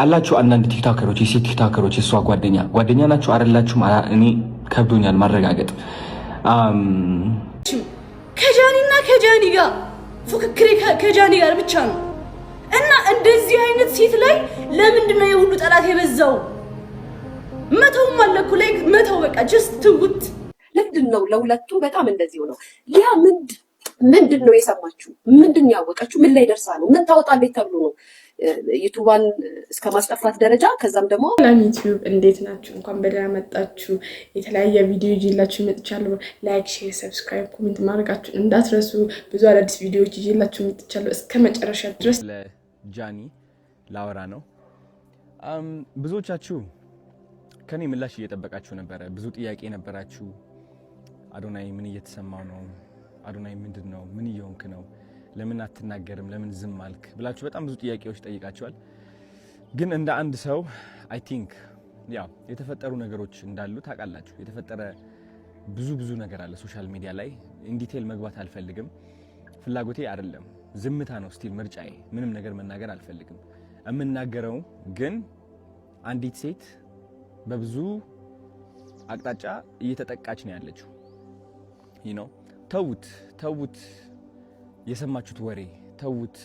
አላችሁ አንዳንድ ቲክቶከሮች የሴት ቲክቶከሮች እሷ ጓደኛ ናችሁ አይደላችሁም? እኔ ከብዶኛል ማረጋገጥ። ከጃኒና ከጃኒ ጋር ፉክክሬ ከጃኒ ጋር ብቻ ነው እና እንደዚህ አይነት ሴት ላይ ለምንድነው የሁሉ ጠላት የበዛው? መተውም አለኩ ላይ መተው በቃ ጀስት ትውት ለምንድነው ለሁለቱ በጣም እንደዚህ ነው? ያ ምንድነው የሰማችሁ? ምንድነው ያወቀችሁ? ምን ላይ ደርሳ ነው? ምን ታወጣለች ተብሎ ነው ዩቲዩባን እስከ ማስጠፋት ደረጃ? ከዛም ደግሞ ዩቲዩብ እንዴት ናችሁ? እንኳን በደህና መጣችሁ። የተለያየ ቪዲዮ ይዤላችሁ መጥቻለሁ። ላይክ፣ ሼር፣ ሰብስክራይብ፣ ኮሜንት ማድረጋችሁን እንዳትረሱ። ብዙ አዳዲስ ቪዲዮዎች ይዤላችሁ መጥቻለሁ። እስከ መጨረሻ ድረስ ለጃኒ ላወራ ነው። ብዙዎቻችሁ ከኔ ምላሽ እየጠበቃችሁ ነበረ። ብዙ ጥያቄ ነበራችሁ። አዶናይ ምን እየተሰማው ነው? አዶናይ ምንድነው? ምን እየሆንክ ነው? ለምን አትናገርም? ለምን ዝም አልክ? ብላችሁ በጣም ብዙ ጥያቄዎች ጠይቃችኋል። ግን እንደ አንድ ሰው አይ ቲንክ ያው የተፈጠሩ ነገሮች እንዳሉ ታውቃላችሁ። የተፈጠረ ብዙ ነገር አለ ሶሻል ሚዲያ ላይ። ኢን ዲቴል መግባት አልፈልግም። ፍላጎቴ አይደለም። ዝምታ ነው ስቲል ምርጫዬ። ምንም ነገር መናገር አልፈልግም። የምናገረው ግን አንዲት ሴት በብዙ አቅጣጫ እየተጠቃች ነው ያለችው። ተውት የሰማችሁት ወሬ ተውት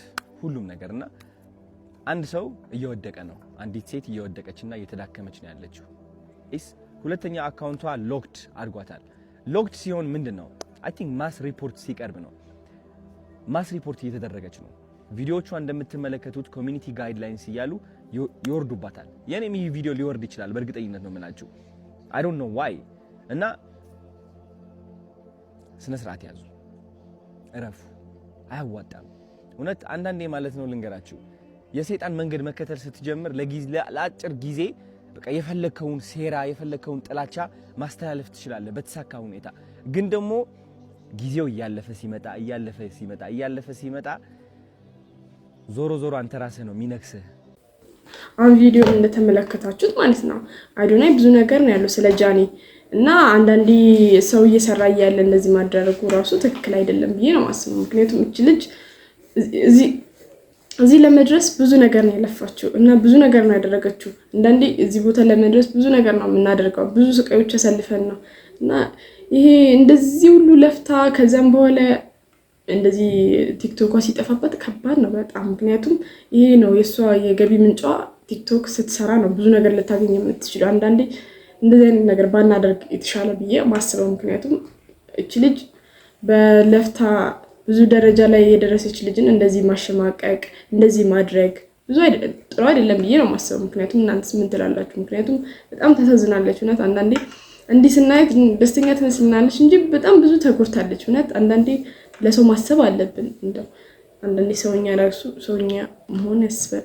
ሁሉም ነገርና አንድ ሰው እየወደቀ ነው። አንዲት ሴት እየወደቀችና እየተዳከመች ነው ያለችው። ሁለተኛ አካውንቷ ሎክድ አድርጓታል። ሎክድ ሲሆን ምንድነው? አይ ቲንክ ማስ ሪፖርት ሲቀርብ ነው። ማስ ሪፖርት እየተደረገች ነው። ቪዲዮቿ እንደምትመለከቱት ኮሚኒቲ ጋይድላይንስ እያሉ ይወርዱባታል። የኔም ይህ ቪዲዮ ሊወርድ ይችላል በእርግጠኝነት ነው የምላችሁ። አይ ዶንት ኖ ዋይ። እና ስነ ስርዓት ያዙ፣ እረፉ። አያዋጣም። እውነት አንዳንዴ ማለት ነው ልንገራችሁ፣ የሰይጣን መንገድ መከተል ስትጀምር ለአጭር ጊዜ በቃ የፈለከውን ሴራ የፈለከውን ጥላቻ ማስተላለፍ ትችላለህ በተሳካ ሁኔታ። ግን ደግሞ ጊዜው እያለፈ ሲመጣ ዞሮ አንተ ራስህ ነው የሚነክስህ። አሁን ቪዲዮ እንደተመለከታችሁት ማለት ነው አዶናይ ብዙ ነገር ነው ያለው ስለ ጃኒ እና አንዳንዴ ሰው እየሰራ ያለ እንደዚህ ማድረጉ ራሱ ትክክል አይደለም ብዬ ነው ማስበው። ምክንያቱም እቺ ልጅ እዚህ ለመድረስ ብዙ ነገር ነው ያለፋችው እና ብዙ ነገር ነው ያደረገችው። አንዳንዴ እዚህ ቦታ ለመድረስ ብዙ ነገር ነው የምናደርገው፣ ብዙ ስቃዮች ተሰልፈን ነው እና ይሄ እንደዚህ ሁሉ ለፍታ ከዛም በኋላ እንደዚህ ቲክቶኳ ሲጠፋበት ከባድ ነው በጣም። ምክንያቱም ይሄ ነው የሷ የገቢ ምንጯ። ቲክቶክ ስትሰራ ነው ብዙ ነገር ልታገኝ የምትችለው። አንዳንዴ እንደዚህ አይነት ነገር ባናደርግ የተሻለ ብዬ ማስበው። ምክንያቱም እቺ ልጅ በለፍታ ብዙ ደረጃ ላይ የደረሰች ልጅን እንደዚህ ማሸማቀቅ፣ እንደዚህ ማድረግ ጥሩ አይደለም ብዬ ነው ማስበው። ምክንያቱም እናንተስ ምን ትላላችሁ? ምክንያቱም በጣም ታሳዝናለች እውነት። አንዳንዴ እንዲህ ስናየት ደስተኛ ትመስልናለች እንጂ በጣም ብዙ ተጎድታለች እውነት። አንዳንዴ ለሰው ማሰብ አለብን። እንደው አንዳንዴ ሰውኛ መሆን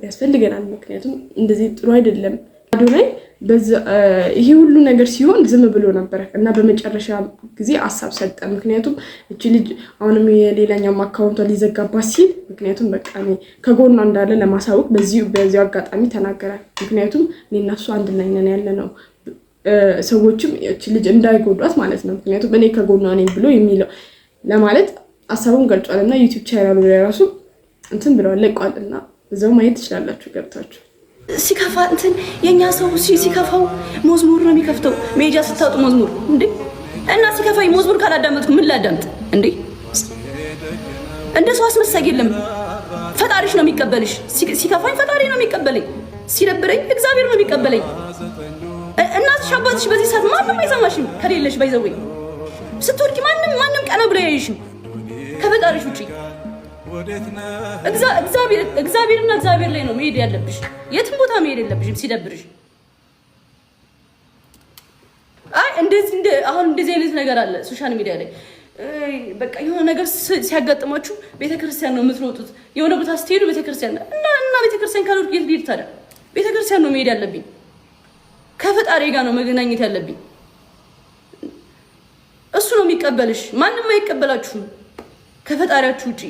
ያስፈልገናል። ምክንያቱም እንደዚህ ጥሩ አይደለም። አዶናይ ይሄ ሁሉ ነገር ሲሆን ዝም ብሎ ነበር እና በመጨረሻ ጊዜ ሀሳብ ሰጠ። ምክንያቱም እቺ ልጅ አሁንም የሌላኛው አካውንቷ ሊዘጋባት ሲል ምክንያቱም በቃ እኔ ከጎኗ እንዳለ ለማሳወቅ በዚህ አጋጣሚ ተናገረ። ምክንያቱም እኔና እሱ አንድ ላይ ነን ያለ ነው፣ ሰዎችም እቺ ልጅ እንዳይጎዷት ማለት ነው። ምክንያቱም እኔ ከጎኗ ነኝ ብሎ የሚለው ለማለት ሀሳቡን ገልጿልና ዩቲዩብ ቻናሉ ላይ ራሱ እንትን ብለዋል ለቋልና እዛው ማየት ትችላላችሁ ገብታችሁ። ሲከፋ እንትን የኛ ሰው ሲከፋው መዝሙር ነው የሚከፍተው። ሜጃ ስታውጡ መዝሙር እንዴ! እና ሲከፋይ መዝሙር ካላዳመጥኩ ምን ላዳምጥ እንዴ? እንደሱ አስመሳይ የለም። ፈጣሪሽ ነው የሚቀበልሽ። ሲከፋኝ ፈጣሪ ነው የሚቀበለኝ፣ ሲደብረኝ እግዚአብሔር ነው የሚቀበለኝ። እናትሽ አባትሽ በዚህ ሰዓት ማንም አይሰማሽም ከሌለሽ ባይዘወይ ስትወርቂ ማንም ቀና ብሎ ያይሽም ከፈጣሪሽ ውጪ። እግዚአብሔርና እግዚአብሔር ላይ ነው መሄድ ያለብሽ። የትም ቦታ መሄድ የለብሽም ሲደብርሽ። አሁን እንደዚህ አይነት ነገር አለ ሶሻል ሚዲያ ላይ። በቃ የሆነ ነገር ሲያጋጥማችሁ ቤተክርስቲያን ነው የምትሮጡት። የሆነ ቦታ ስትሄዱ ቤተክርስቲያን እና ቤተክርስቲያን ካልወርቅ የት ልሄድ ታዲያ? ቤተክርስቲያን ነው መሄድ ያለብኝ። ከፈጣሪ ጋር ነው መገናኘት ያለብኝ። እሱ ነው የሚቀበልሽ። ማንም አይቀበላችሁም ከፈጣሪያችሁ ውጪ።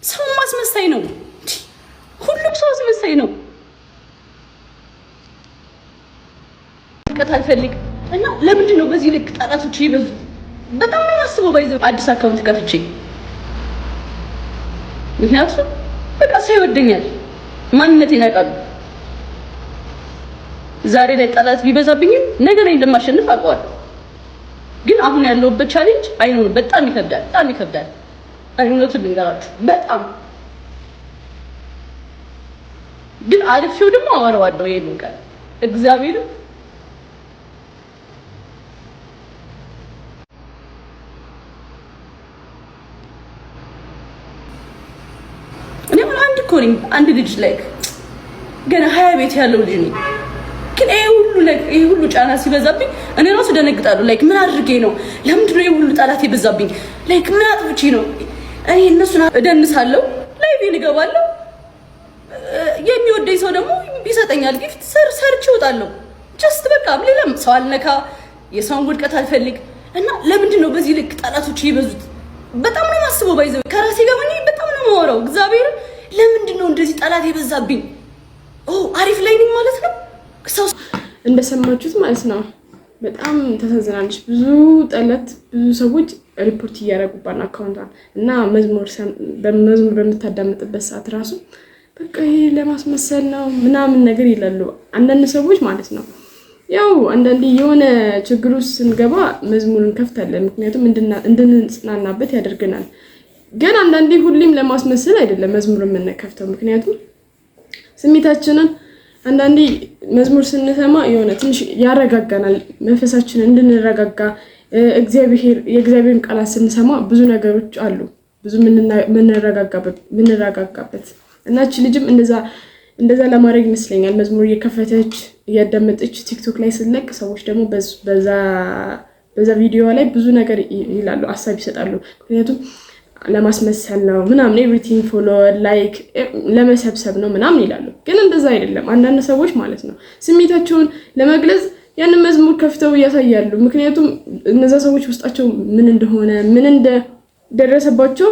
ሰው ማስመሳይ ነው። ሁሉም ሰው አስመሳይ ነው። ቀጣይ ፈልግ እና ለምንድን ነው በዚህ ልክ ጠላቶች ይበዙ? በጣም ነው ማስበው። ባይዘው አዲስ አካውንት ከፍቼ ምክንያቱም በቃ ሰው ይወደኛል፣ ማንነቴን ያውቃሉ። ዛሬ ላይ ጠላት ቢበዛብኝም ነገ ላይ እንደማሸንፍ አውቀዋለሁ። ግን አሁን ያለውበት ቻሌንጅ አይኑ በጣም ይከብዳል፣ በጣም ይከብዳል። አይኑነቱን ልንገራችሁ በጣም ግን አልፌው ደግሞ አወራዋለሁ። ይሄን ቃል እግዚአብሔር እኔ አንድ ኮሪንግ አንድ ልጅ ላይ ገና 20 ቤት ያለው ልጅ ነኝ። ግን ይሄ ሁሉ ጫና ሲበዛብኝ እኔ ራሱ ደነግጣለሁ። ላይክ ምን አድርጌ ነው? ለምንድን ነው ይሄ ሁሉ ጠላት የበዛብኝ? ላይክ ምን አጥፍቼ ነው? እኔ እነሱን እደንሳለሁ፣ ላይቭ እገባለሁ። የሚወደኝ ሰው ደግሞ ይሰጠኛል ጊፍት፣ ሰርች እወጣለሁ። ጀስት በቃ ሌላም ሰው አልነካ፣ የሰውን ውድቀት አልፈልግ እና ለምንድን ነው በዚህ ልክ ጠላቶች የበዙት? በጣም ነው ማስበው። ባይዘው ከራሴ ጋር ሆኜ በጣም ነው የማወራው። እግዚአብሔር ለምንድን ነው እንደዚህ ጠላት የበዛብኝ? አሪፍ ላይ ነኝ ማለት ነው። እንደሰማችሁት ማለት ነው። በጣም ተሳዝናለች። ብዙ ጠላት፣ ብዙ ሰዎች ሪፖርት እያደረጉባት አካውንቷን እና መዝሙር በምታዳምጥበት ሰዓት ራሱ በቃ ይሄ ለማስመሰል ነው ምናምን ነገር ይላሉ አንዳንድ ሰዎች ማለት ነው። ያው አንዳንዴ የሆነ ችግር ውስጥ ስንገባ መዝሙርን ከፍታለን፣ ምክንያቱም እንድንጽናናበት ያደርገናል። ግን አንዳንዴ ሁሌም ለማስመሰል አይደለም መዝሙር የምንከፍተው፣ ምክንያቱም ስሜታችንን አንዳንዴ መዝሙር ስንሰማ የሆነ ትንሽ ያረጋጋናል፣ መንፈሳችንን እንድንረጋጋ። የእግዚአብሔርን ቃላት ስንሰማ ብዙ ነገሮች አሉ፣ ብዙ የምንረጋጋበት እና እቺ ልጅም እንደዛ ለማድረግ ይመስለኛል መዝሙር እየከፈተች እያዳመጠች ቲክቶክ ላይ ስለቅ ሰዎች ደግሞ በዛ ቪዲዮ ላይ ብዙ ነገር ይላሉ፣ ሀሳብ ይሰጣሉ። ምክንያቱም ለማስመሰል ነው ምናምን ኤቭሪቲንግ ፎሎወር ላይክ ለመሰብሰብ ነው ምናምን ይላሉ። ግን እንደዛ አይደለም። አንዳንድ ሰዎች ማለት ነው ስሜታቸውን ለመግለጽ ያንን መዝሙር ከፍተው ያሳያሉ። ምክንያቱም እነዛ ሰዎች ውስጣቸው ምን እንደሆነ ምን እንደደረሰባቸው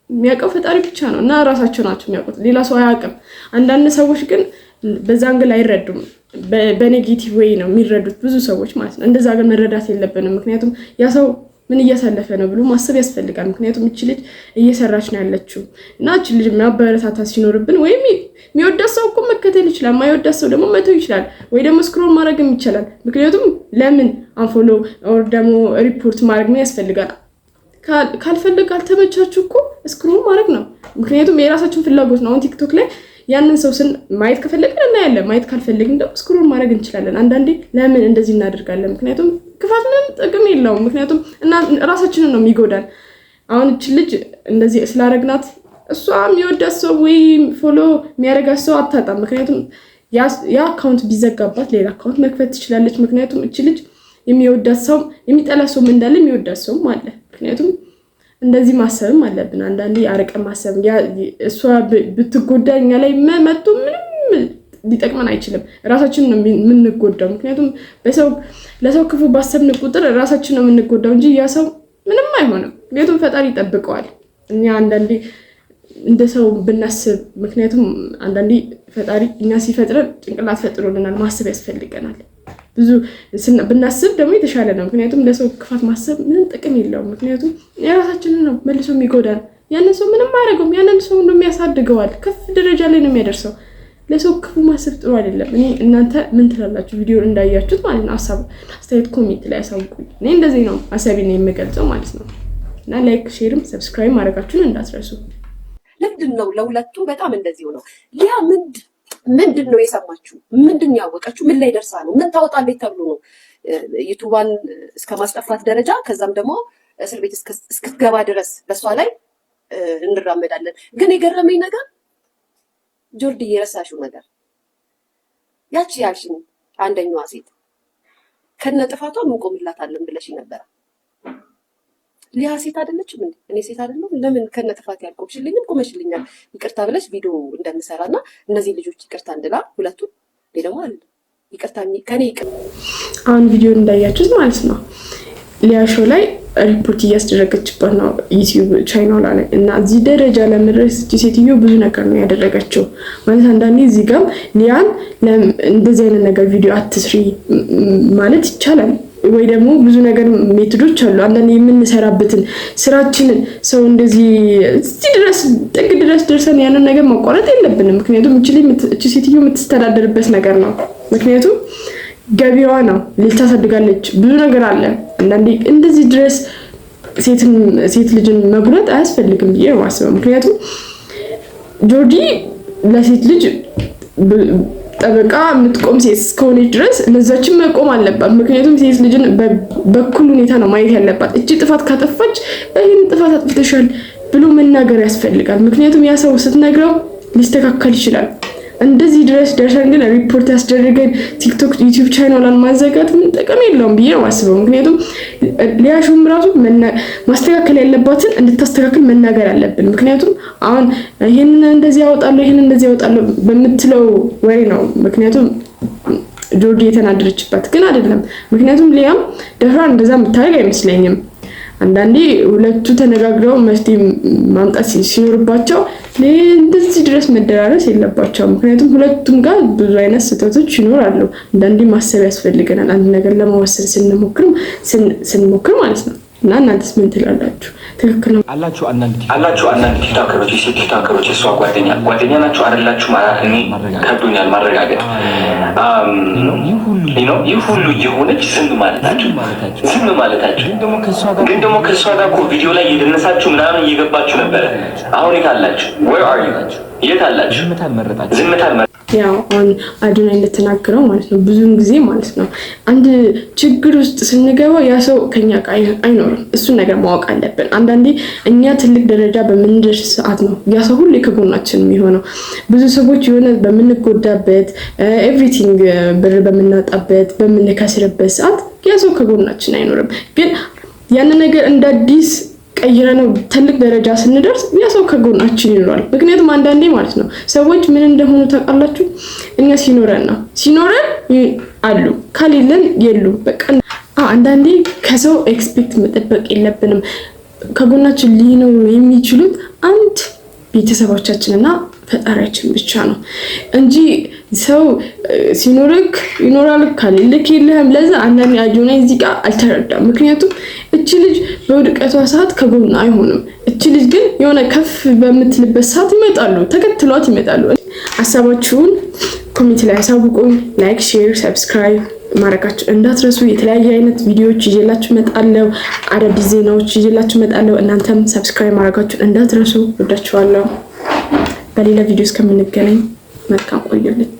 የሚያውቀው ፈጣሪ ብቻ ነው እና ራሳቸው ናቸው የሚያውቁት፣ ሌላ ሰው አያውቅም። አንዳንድ ሰዎች ግን በዛ አንግል አይረዱም፣ በኔጌቲቭ ወይ ነው የሚረዱት ብዙ ሰዎች ማለት ነው። እንደዛ ግን መረዳት የለብንም። ምክንያቱም ያ ሰው ምን እያሳለፈ ነው ብሎ ማሰብ ያስፈልጋል። ምክንያቱም እቺ ልጅ እየሰራች ነው ያለችው እና እቺ ልጅ ማበረታታት ሲኖርብን ወይም የሚወዳት ሰው እኮ መከተል ይችላል፣ ማይወዳት ሰው ደግሞ መተው ይችላል፣ ወይ ደግሞ ስክሮል ማድረግም ይችላል። ምክንያቱም ለምን አንፎሎ ኦር ደግሞ ሪፖርት ማድረግ ምን ያስፈልጋል? ካልፈልግ ካልተመቻችሁ እኮ ስክሮል ማድረግ ነው። ምክንያቱም የራሳችን ፍላጎት ነው። አሁን ቲክቶክ ላይ ያንን ሰው ማየት ከፈለግን እናያለን፣ ማየት ካልፈለግን ደግሞ ስክሮል ማድረግ እንችላለን። አንዳንዴ ለምን እንደዚህ እናደርጋለን? ምክንያቱም ክፋት ምንም ጥቅም የለውም። ምክንያቱም ራሳችንን ነው የሚጎዳን። አሁን እቺ ልጅ እንደዚህ ስላረግናት እሷ የሚወዳት ሰው ወይ ፎሎ የሚያደርጋት ሰው አታጣም። ምክንያቱም ያ አካውንት ቢዘጋባት ሌላ አካውንት መክፈት ትችላለች። ምክንያቱም እቺ ልጅ የሚወዳት ሰው የሚጠላ ሰው እንዳለ የሚወዳት ሰውም አለ። ምክንያቱም እንደዚህ ማሰብም አለብን። አንዳንዴ አርቀን ማሰብ እሷ ብትጎዳ እኛ ላይ መጥቶ ምንም ሊጠቅመን አይችልም። ራሳችን ነው የምንጎዳው። ምክንያቱም ለሰው ክፉ ባሰብን ቁጥር ራሳችን ነው የምንጎዳው እንጂ ያ ሰው ምንም አይሆንም። ምክንያቱም ፈጣሪ ይጠብቀዋል። እኛ አንዳንዴ እንደ ሰው ብናስብ፣ ምክንያቱም አንዳንዴ ፈጣሪ እኛ ሲፈጥረን ጭንቅላት ፈጥሮልናል፣ ማሰብ ያስፈልገናል። ብዙ ብናስብ ደግሞ የተሻለ ነው። ምክንያቱም ለሰው ክፋት ማሰብ ምንም ጥቅም የለውም። ምክንያቱም የራሳችንን ነው መልሶ የሚጎዳን። ያንን ሰው ምንም አያደርገውም። ያንን ሰው ነው የሚያሳድገዋል፣ ከፍ ደረጃ ላይ ነው የሚያደርሰው። ለሰው ክፉ ማሰብ ጥሩ አይደለም። እኔ እናንተ ምን ትላላችሁ? ቪዲዮ እንዳያችሁት ማለት ነው። አስተያየት ኮሜንት ላይ ያሳውቁኝ። እኔ እንደዚህ ነው ሀሳቤን የምገልጸው ማለት ነው። እና ላይክ፣ ሼርም ሰብስክራይብ ማድረጋችሁን እንዳትረሱ። ለምንድን ነው ለሁለቱም በጣም እንደዚህ ነው? ያ ምንድን ነው የሰማችሁ? ምንድን ነው ያወቃችሁ? ምን ላይ ደርሳ ነው? ምን ታወጣለች ተብሎ ነው ዩቱባን እስከ ማስጠፋት ደረጃ፣ ከዛም ደግሞ እስር ቤት እስክትገባ ድረስ በሷ ላይ እንራመዳለን። ግን የገረመኝ ነገር ጆርዲ የረሳሽው ነገር ያቺ ያልሽኝ አንደኛዋ ሴት ከነ ጥፋቷ እንቆምላታለን ብለሽ ነበር። ሊያ ሴት አይደለችም እንዴ? እኔ ሴት አይደለም? ለምን ከነ ጥፋት ያልቆምሽልኝም ቆመሽልኛል ይቅርታ ብለሽ ቪዲዮ እንደምሰራና እነዚህ ልጆች ይቅርታ እንድላ ሁለቱ ደግሞ አለ ይቅርታ ከኔ አሁን ቪዲዮ እንዳያችሁት ማለት ነው ሊያ ሾው ላይ ሪፖርት እያስደረገችበት ነው ዩቲዩብ ቻናል ላይ እና እዚህ ደረጃ ለመድረስ ሴትዮ ብዙ ነገር ነው ያደረገችው ማለት አንዳንዴ እዚህ ጋር ሊያን እንደዚህ አይነት ነገር ቪዲዮ አትስሪ ማለት ይቻላል ወይ ደግሞ ብዙ ነገር ሜቶዶች አሉ። አንዳንዴ የምንሰራበትን ስራችንን ሰው እንደዚህ እዚህ ድረስ ጥግ ድረስ ደርሰን ያንን ነገር ማቋረጥ የለብንም። ምክንያቱም እቺ ሴትዮ የምትስተዳደርበት ነገር ነው። ምክንያቱም ገቢዋ ነው፣ ልታሳድጋለች፣ ብዙ ነገር አለ። አንዳንዴ እንደዚህ ድረስ ሴት ልጅን መጉረጥ አያስፈልግም ብዬ ነው የማስበው። ምክንያቱም ጆርጂ ለሴት ልጅ ጠበቃ የምትቆም ሴት እስከሆነች ድረስ ለዛችን መቆም አለባት። ምክንያቱም ሴት ልጅን በኩል ሁኔታ ነው ማየት ያለባት። እቺ ጥፋት ካጠፋች ይህን ጥፋት አጥፍተሻል ብሎ መናገር ያስፈልጋል። ምክንያቱም ያ ሰው ስትነግረው ሊስተካከል ይችላል። እንደዚህ ድረስ ደርሰን ግን ሪፖርት ያስደረገን ቲክቶክ ዩቲዩብ ቻናሏን ማዘጋት ምን ጥቅም የለውም ብዬ ነው የማስበው። ምክንያቱም ሊያሹም ራሱ ማስተካከል ያለባትን እንድታስተካክል መናገር አለብን። ምክንያቱም አሁን ይሄንን እንደዚህ ያወጣለሁ በምትለው ወሬ ነው። ምክንያቱም ጆርጂ የተናደረችባት ግን አይደለም። ምክንያቱም ሊያም ደፍራ እንደዛ የምታደርግ አይመስለኝም። አንዳንዴ ሁለቱ ተነጋግረው መፍትሄ ማምጣት ሲኖርባቸው እንደዚህ ድረስ መደራረስ የለባቸው። ምክንያቱም ሁለቱም ጋር ብዙ አይነት ስህተቶች ይኖራሉ። አንዳንዴ ማሰብ ያስፈልገናል አንድ ነገር ለመወሰን ስንሞክር ማለት ነው። እና እናንተስ ምን ትላላችሁ? ትክክል ነው አላችሁ? አንዳንድ ቲክቶከሮች የሴት ቲክቶከሮች እሷ ጓደኛ ናችሁ አይደላችሁ? እኔ ከብዶኛል ማረጋገጥ። ይህ ሁሉ የሆነች ዝም ማለታችሁ ግን ደግሞ ከእሷ ጋር እኮ ቪዲዮ ላይ እየደነሳችሁ ምናምን እየገባችሁ ነበረ። አሁን የት አላችሁ? የት አላችሁ? ዝምታል ያው አዶናይ እንደተናገረው ማለት ነው። ብዙውን ጊዜ ማለት ነው አንድ ችግር ውስጥ ስንገባ ያ ሰው ከኛ ጋር አይኖርም። እሱን ነገር ማወቅ አለብን። አንዳንዴ እኛ ትልቅ ደረጃ በምንደርስ ሰዓት ነው ያ ሰው ሁሌ ከጎናችን የሚሆነው። ብዙ ሰዎች የሆነ በምንጎዳበት ኤቭሪቲንግ ብር በምናጣበት በምንከስርበት ሰዓት ያ ሰው ከጎናችን አይኖርም። ግን ያን ነገር እንደ አዲስ ቀይረነው ትልቅ ደረጃ ስንደርስ ያ ሰው ከጎናችን ይኖራል። ምክንያቱም አንዳንዴ ማለት ነው ሰዎች ምን እንደሆኑ ታውቃላችሁ? እኛ ሲኖረን አሉ፣ ከሌለን የሉም። በቃ አንዳንዴ ከሰው ኤክስፔክት መጠበቅ የለብንም። ከጎናችን ሊኖሩ የሚችሉት አንድ ቤተሰቦቻችንና ፈጣሪያችን ብቻ ነው እንጂ ሰው ሲኖርክ ይኖራል፣ ከሌለክ የለህም። ለዛ አንዳንዴ አዶናይ እዚህ ጋር አልተረዳም። ምክንያቱም እቺ ልጅ በውድቀቷ ሰዓት ከጎን አይሆንም። እቺ ልጅ ግን የሆነ ከፍ በምትልበት ሰዓት ተከትሏት ይመጣሉ። ሀሳባችሁን ኮሜንት ላይ አሳውቁኝ። ላይክ፣ ሼር፣ ሰብስክራይብ ማድረጋችሁ እንዳትረሱ። የተለያየ አይነት ቪዲዮዎች ይዤላችሁ እመጣለሁ። አዳዲስ ዜናዎች ይዤላችሁ እመጣለሁ። እናንተም ሰብስክራይብ ማድረጋችሁ እንዳትረሱ። ወዳችኋለሁ። በሌላ ቪዲዮ እስከምንገናኝ መልካም ቆዩልኝ።